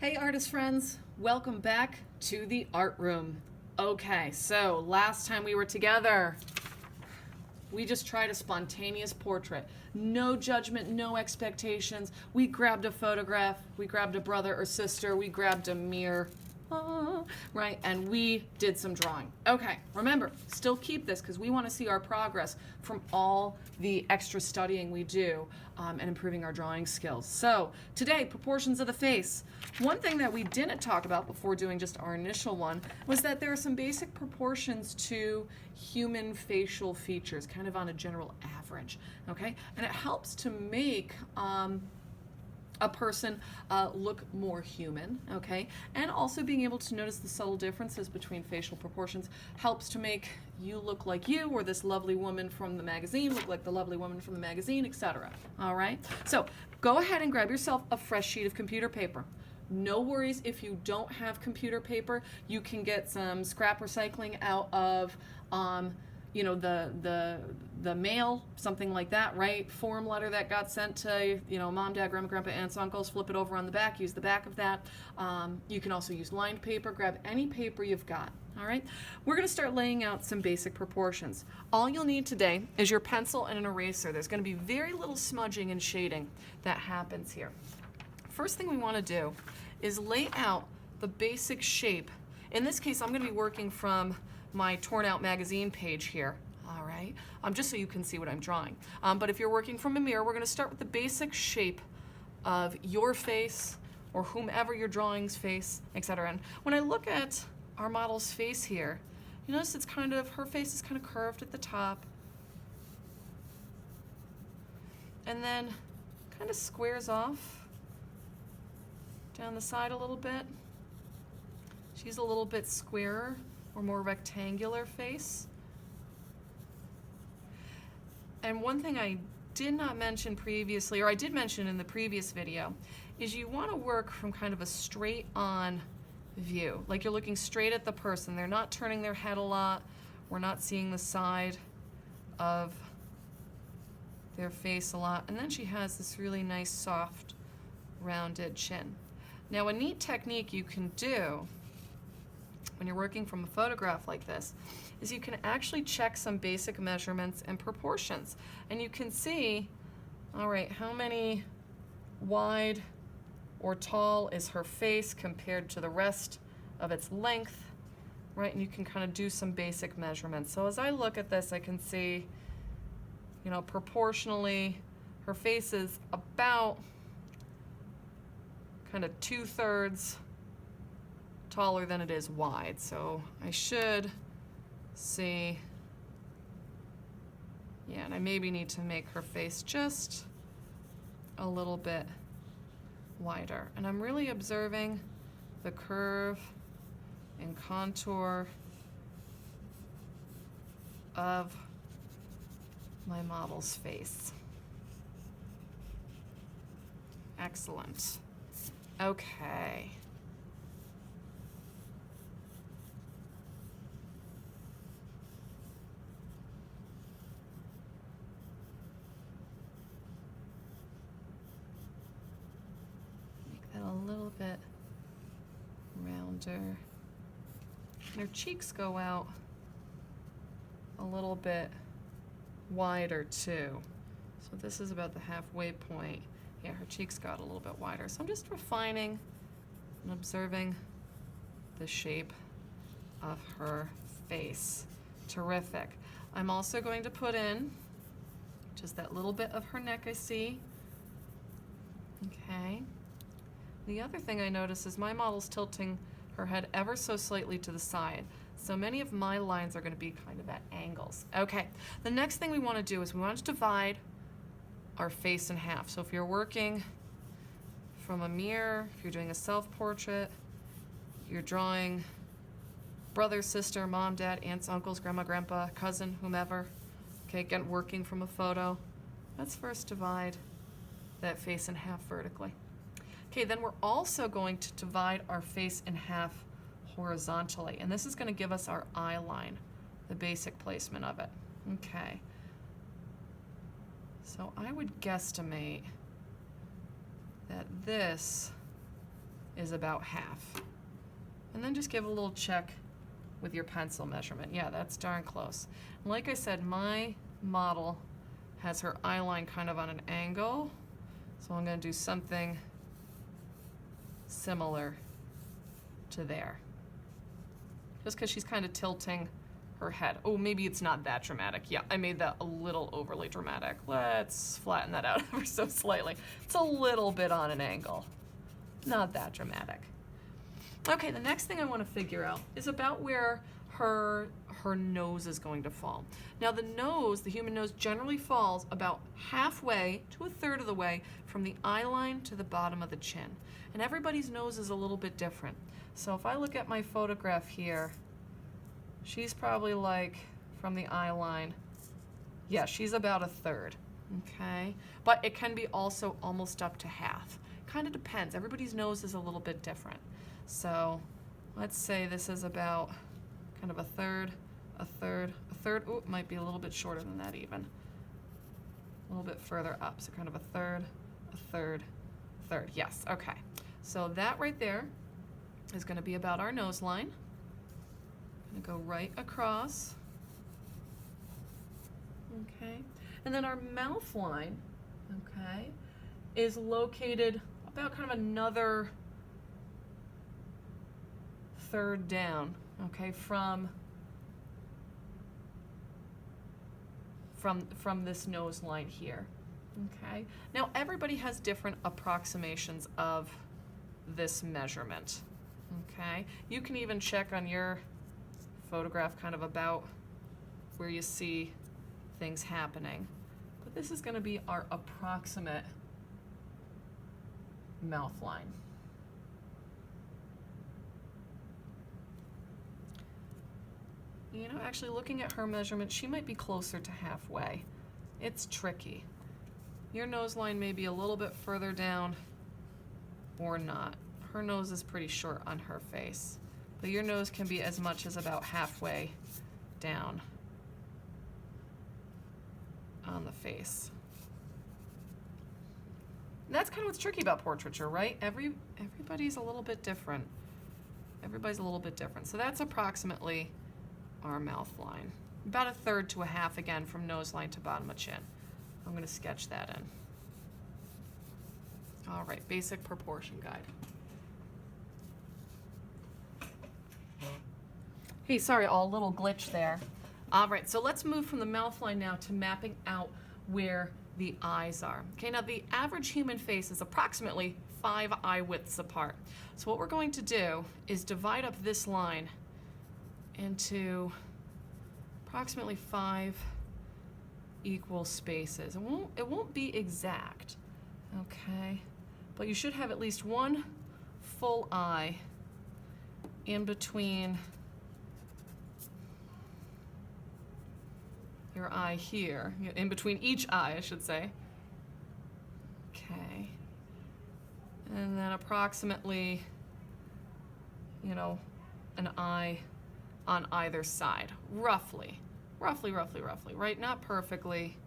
Hey artist friends, welcome back to the art room. Okay, so last time we were together, we just tried a spontaneous portrait. No judgment, no expectations. We grabbed a photograph, we grabbed a brother or sister, we grabbed a mirror, right? And we did some drawing. Okay, remember, still keep this because we want to see our progress from all the extra studying we do and improving our drawing skills. So today, proportions of the face. One thing that we didn't talk about before doing just our initial one was that there are some basic proportions to human facial features, kind of on a general average, okay? And it helps to make a person look more human, okay? And also being able to notice the subtle differences between facial proportions helps to make you look like you, or this lovely woman from the magazine look like the lovely woman from the magazine, etc. All right? So go ahead and grab yourself a fresh sheet of computer paper. No worries if you don't have computer paper. You can get some scrap recycling out of the mail, something like that, right? Form letter that got sent to, mom, dad, grandma, grandpa, aunts, uncles, flip it over on the back, use the back of that. You can also use lined paper, grab any paper you've got, all right? We're gonna start laying out some basic proportions. All you'll need today is your pencil and an eraser. There's gonna be very little smudging and shading that happens here. First thing we wanna do is lay out the basic shape. In this case, I'm gonna be working from my torn out magazine page here, all right? Just so you can see what I'm drawing. But if you're working from a mirror, we're gonna start with the basic shape of your face or whomever your drawing's face, etc. And when I look at our model's face here, you notice her face is kind of curved at the top and then kind of squares off down the side a little bit. She's a little bit squarer or more rectangular face. And one thing I did not mention previously, or I did mention in the previous video, is you want to work from kind of a straight on view. Like you're looking straight at the person. They're not turning their head a lot. We're not seeing the side of their face a lot. And then she has this really nice, soft, rounded chin. Now, a neat technique you can do when you're working from a photograph like this is you can actually check some basic measurements and proportions. And you can see, all right, how many wide or tall is her face compared to the rest of its length, right? And you can kind of do some basic measurements. So as I look at this, I can see, proportionally, her face is about kind of 2/3 taller than it is wide. So I should see, yeah, and I maybe need to make her face just a little bit wider. And I'm really observing the curve and contour of my model's face. Excellent. Okay. A little bit rounder. And her cheeks go out a little bit wider too. So this is about the halfway point. Yeah, her cheeks got a little bit wider. So I'm just refining and observing the shape of her face. Terrific. I'm also going to put in just that little bit of her neck I see. Okay. The other thing I notice is my model's tilting her head ever so slightly to the side. So many of my lines are going to be kind of at angles. Okay, the next thing we want to do is we want to divide our face in half. So if you're working from a mirror, if you're doing a self-portrait, you're drawing brother, sister, mom, dad, aunts, uncles, grandma, grandpa, cousin, whomever. Okay, again, working from a photo. Let's first divide that face in half vertically. Okay, then we're also going to divide our face in half horizontally, and this is going to give us our eye line, the basic placement of it. Okay. So I would guesstimate that this is about half. And then just give a little check with your pencil measurement. Yeah, that's darn close. And like I said, my model has her eye line kind of on an angle, so I'm going to do something similar to there. Just because she's kind of tilting her head. Oh, maybe it's not that dramatic. Yeah, I made that a little overly dramatic. Let's flatten that out ever so slightly. It's a little bit on an angle. Not that dramatic. Okay, the next thing I want to figure out is about where her nose is going to fall. Now the nose, the human nose, generally falls about halfway to a third of the way from the eye line to the bottom of the chin. And everybody's nose is a little bit different. So if I look at my photograph here, she's probably like from the eye line, yeah, she's about a third, okay? But it can be also almost up to half. Kind of depends. Everybody's nose is a little bit different. So let's say this is about kind of a third, a third, a third. Oh, it might be a little bit shorter than that even. A little bit further up. So kind of a third, a third, a third. Yes, okay. So that right there is going to be about our nose line. I'm going to go right across. Okay. And then our mouth line, okay, is located about kind of another third down, okay, from this nose line here, okay? Now everybody has different approximations of this measurement, okay? You can even check on your photograph kind of about where you see things happening. But this is going to be our approximate mouth line. You know, actually looking at her measurement, she might be closer to halfway. It's tricky. Your nose line may be a little bit further down or not. Her nose is pretty short on her face, but your nose can be as much as about halfway down on the face. And that's kind of what's tricky about portraiture, right? Everybody's a little bit different. Everybody's a little bit different. So that's approximately our mouth line. About a third to a half again from nose line to bottom of chin. I'm going to sketch that in. All right, basic proportion guide. Hey, sorry, a little glitch there. All right, so let's move from the mouth line now to mapping out where the eyes are. Okay, now the average human face is approximately 5 eye widths apart. So what we're going to do is divide up this line into approximately 5 equal spaces. It won't be exact, okay? But you should have at least one full eye in between your eye here, in between each eye, I should say. Okay. And then approximately, you know, an eye on either side, roughly, right? Not perfectly.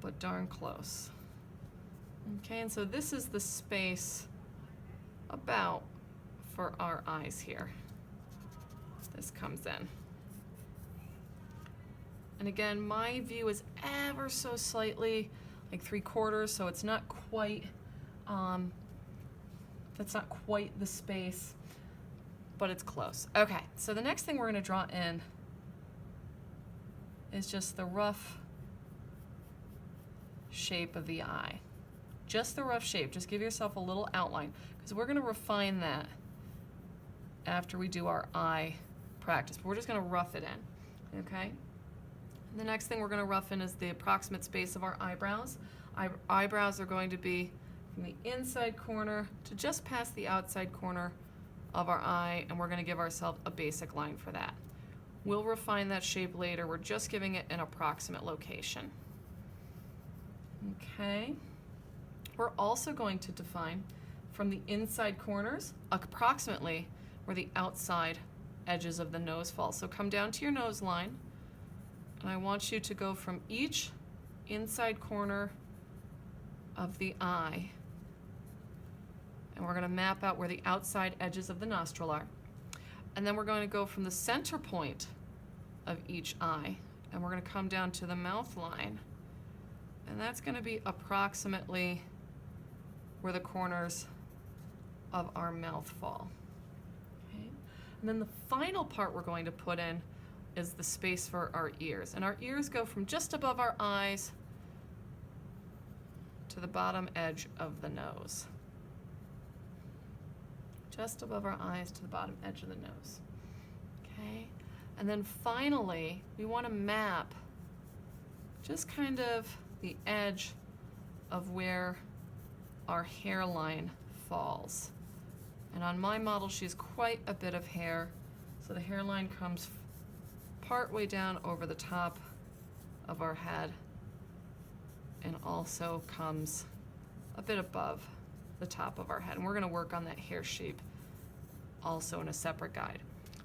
But darn close. Okay, and so this is the space about for our eyes here. This comes in. And again, my view is ever so slightly, like 3/4, so it's not quite, that's not quite the space, but it's close. Okay, so the next thing we're gonna draw in is just the rough shape of the eye. Just the rough shape, just give yourself a little outline, because we're gonna refine that after we do our eye practice, but we're just gonna rough it in, okay? The next thing we're gonna rough in is the approximate space of our eyebrows. Eyebrows are going to be from the inside corner to just past the outside corner of our eye, and we're gonna give ourselves a basic line for that. We'll refine that shape later. We're just giving it an approximate location. Okay. We're also going to define from the inside corners approximately where the outside edges of the nose fall. So come down to your nose line, and I want you to go from each inside corner of the eye. And we're going to map out where the outside edges of the nostril are. And then we're going to go from the center point of each eye, and we're going to come down to the mouth line. And that's going to be approximately where the corners of our mouth fall. Okay? And then the final part we're going to put in is the space for our ears. And our ears go from just above our eyes to the bottom edge of the nose. Just above our eyes to the bottom edge of the nose. Okay? And then finally, we want to map just kind of the edge of where our hairline falls. And on my model, she has quite a bit of hair, so the hairline comes part way down over the top of our head and also comes a bit above the top of our head. And we're going to work on that hair shape also in a separate guide.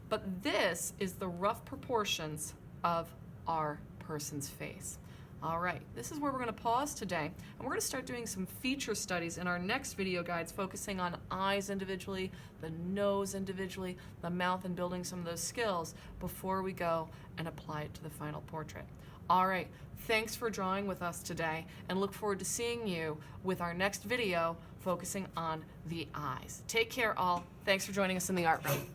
But this is the rough proportions of our person's face. All right, this is where we're going to pause today, and we're going to start doing some feature studies in our next video guides, focusing on eyes individually, the nose individually, the mouth, and building some of those skills before we go and apply it to the final portrait. All right, thanks for drawing with us today, and look forward to seeing you with our next video focusing on the eyes. Take care, all. Thanks for joining us in the art room.